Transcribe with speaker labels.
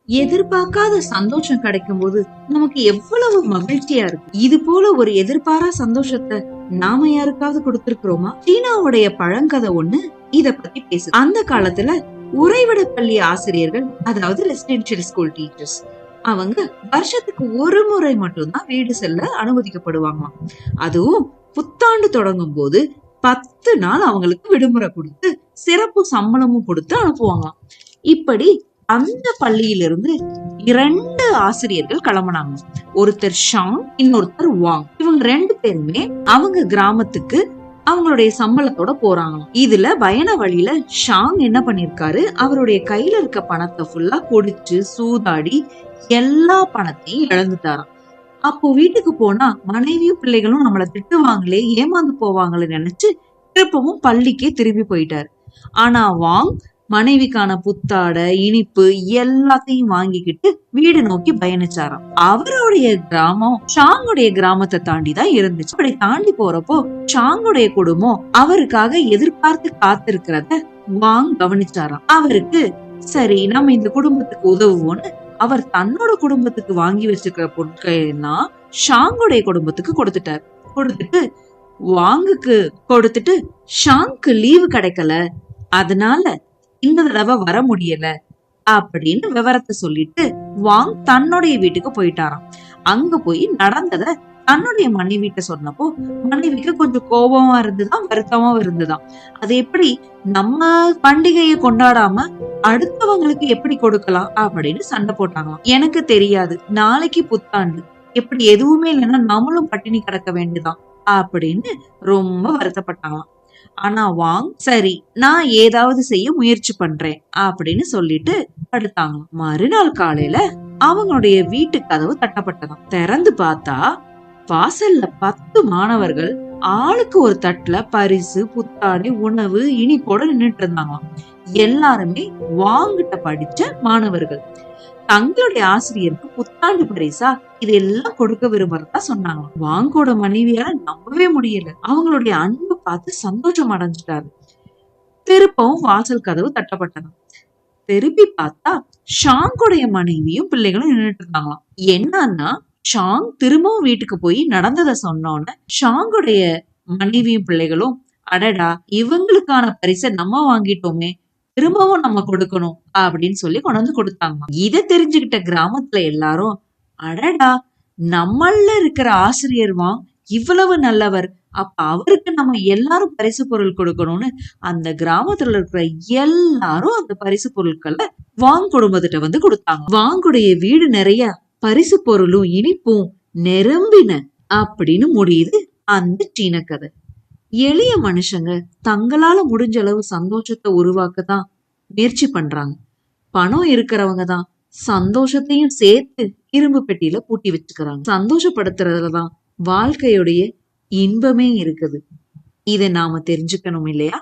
Speaker 1: எதிர்பார்க்காத சந்தோஷம் கிடைக்கும் போது நமக்கு எவ்வளவு மகிழ்ச்சியா இருக்கு. இது போல ஒரு எதிர்பாரா சந்தோஷத்தை நாம யாருக்காவது கொடுத்திருக்கிறோமா? சீனாவுடைய பழங்கதை ஒண்ணு இத பத்தி பேசு. அந்த காலத்துல உறைவிட பள்ளி ஆசிரியர்கள், அதாவது ரெசிடென்ஷியல் ஸ்கூல் டீச்சர்ஸ், அவங்க வருஷத்துக்கு ஒரு முறை மட்டும்தான் வீடு செல்ல அனுமதிக்கப்படுவாங்களாம். அதுவும் புத்தாண்டு தொடங்கும் போது 10 நாள் அவங்களுக்கு விடுமுறை கொடுத்து சிறப்பு சம்பளமும் கொடுத்து அனுப்புவாங்களாம். இப்படி அந்த பள்ளியிலிருந்து 2 ஆசிரியர்கள் கிளம்பினாங்க. ஒருத்தர் ஷாங், இன்னொருத்தர் வாங். இவங்க 2 பேருமே அவங்க கிராமத்துக்கு அவங்களுடைய சம்பளத்தோட போறாங்களாம். இதுல பயண வழியில ஷாங் என்ன பண்ணிருக்காரு, அவருடைய கையில இருக்க பணத்தை ஃபுல்லா குடிச்சு சூதாடி எல்லா பணத்தையும் இழந்துட்டாராம். அப்போ வீட்டுக்கு போனா மனைவியும் பிள்ளைகளும் நம்மள திட்டுவாங்களே, ஏமாந்து போவாங்களே நினைச்சு திருப்பவும் பள்ளிக்கே திரும்பி போயிட்டாரு. ஆனா வாங் மனைவிக்கான புத்தாடை, இனிப்பு எல்லாத்தையும் வாங்கிக்கிட்டு வீடு நோக்கி பயணிச்சாராம். அவருடைய கிராமம் ஷாங்குடைய கிராமத்தை தாண்டிதான் இருந்துச்சு. அப்படி தாண்டி போறப்போ ஷாங்குடைய குடும்பம் அவருக்காக எதிர்பார்த்து காத்திருக்கிறத வாங் கவனிச்சாராம். அவருக்கு சரி நம்ம இந்த குடும்பத்துக்கு உதவுவோன்னு அவர் தன்னோட குடும்பத்துக்கு வாங்கி வச்சிருக்கிற பொருட்கள் எல்லாம் ஷாங்குடைய குடும்பத்துக்கு கொடுத்துட்டார். கொடுத்துட்டு வாங்குக்கு கொடுத்துட்டு ஷாங்க்கு லீவு கிடைக்கல, அதனால இந்த தடவை வர முடியல அப்படின்னு விவரத்தை சொல்லிட்டு வாங் தன்னுடைய வீட்டுக்கு போயிட்டாராம். அங்க போய் நடந்தத தன்னுடைய மனைவிட்ட சொன்னப்போ மனைவிக்கு கொஞ்சம் கோபமா இருந்துதான், வருத்தமா இருந்துதான். அது எப்படி நம்ம பண்டிகையை கொண்டாடாம அடுத்தவங்களுக்கு எப்படி கொடுக்கலாம் அப்படின்னு சண்டை போட்டாங்களாம். எனக்கு தெரியாது, நாளைக்கு புத்தாண்டு, எப்படி எதுவுமே இல்லைன்னா நம்மளும் பட்டினி கிடக்க வேண்டியதான் அப்படின்னு ரொம்ப வருத்தப்பட்டாங்களாம். ஆனா வாங் சரி நான் ஏதாவது செய்ய முயற்சி பண்றேன் அப்படின்னு சொல்லிட்டு படுத்தாங்களாம். மறுநாள் காலையில அவங்களுடைய வீட்டு கதவு தட்டப்பட்டதாம். திறந்து பார்த்தா வாசல்ல 10 மாணவர்கள் ஆளுக்கு ஒரு தட்டுல பரிசு, புத்தாடை, உணவு, இனிப்போட நின்னுட்டு இருந்தாங்களாம். எல்லாருமே வாங்கிட்ட படிச்ச மாணவர்கள். தங்களுடைய ஆசிரியருக்கு புத்தாண்டு பரிசா இதெல்லாம் கொடுக்க விரும்புறதா சொன்னாங்க. வாங்கோட மனைவியால நம்பவே முடியல. அவங்களுடைய அன்பு பார்த்து சந்தோஷம் அடைஞ்சிட்டாரு. திருப்பவும் வாசல் கதவு தட்டப்பட்டதாம். திருப்பி பார்த்தா ஷாங்கோடைய மனைவியும் பிள்ளைகளும் நின்றுட்டு இருந்தாங்களாம். என்னன்னா ஷாங் திரும்பவும் வீட்டுக்கு போய் நடந்ததை சொன்னோன்னு ஷாங்குடைய மனைவியும் பிள்ளைகளும் அடடா இவங்களுக்கான பரிசை நம்ம வாங்கிட்டோமே, திரும்பவும் நம்ம கொடுக்கணும் அப்படின்னு சொல்லி கொண்டு வந்து கொடுத்தாங்க. இதை தெரிஞ்சுக்கிட்ட கிராமத்துல எல்லாரும் அடடா நம்மள இருக்கிற ஆசிரியர் வாங் இவ்வளவு நல்லவர், அப்ப அவருக்கு நம்ம எல்லாரும் பரிசு பொருள் கொடுக்கணும்னு அந்த கிராமத்துல இருக்கிற எல்லாரும் அந்த பரிசு பொருட்களை வாங் குடும்பத்திட்ட வந்து கொடுத்தாங்க. வாங்குடைய வீடு நிறைய பரிசு பொருளும் இனிப்பும் நிரம்பின அப்படின்னு முடியுது அந்த சீன கதை. எளிய மனுஷங்க தங்களால முடிஞ்ச அளவு சந்தோஷத்தை உருவாக்கதான் முயற்சி பண்றாங்க. பணம் இருக்கிறவங்க தான் சந்தோஷத்தையும் சேர்த்து இரும்பு பெட்டியில பூட்டி வச்சுக்கிறாங்க. சந்தோஷப்படுத்துறதுலதான் வாழ்க்கையுடைய இன்பமே இருக்குது. இதை நாம தெரிஞ்சுக்கணும் இல்லையா?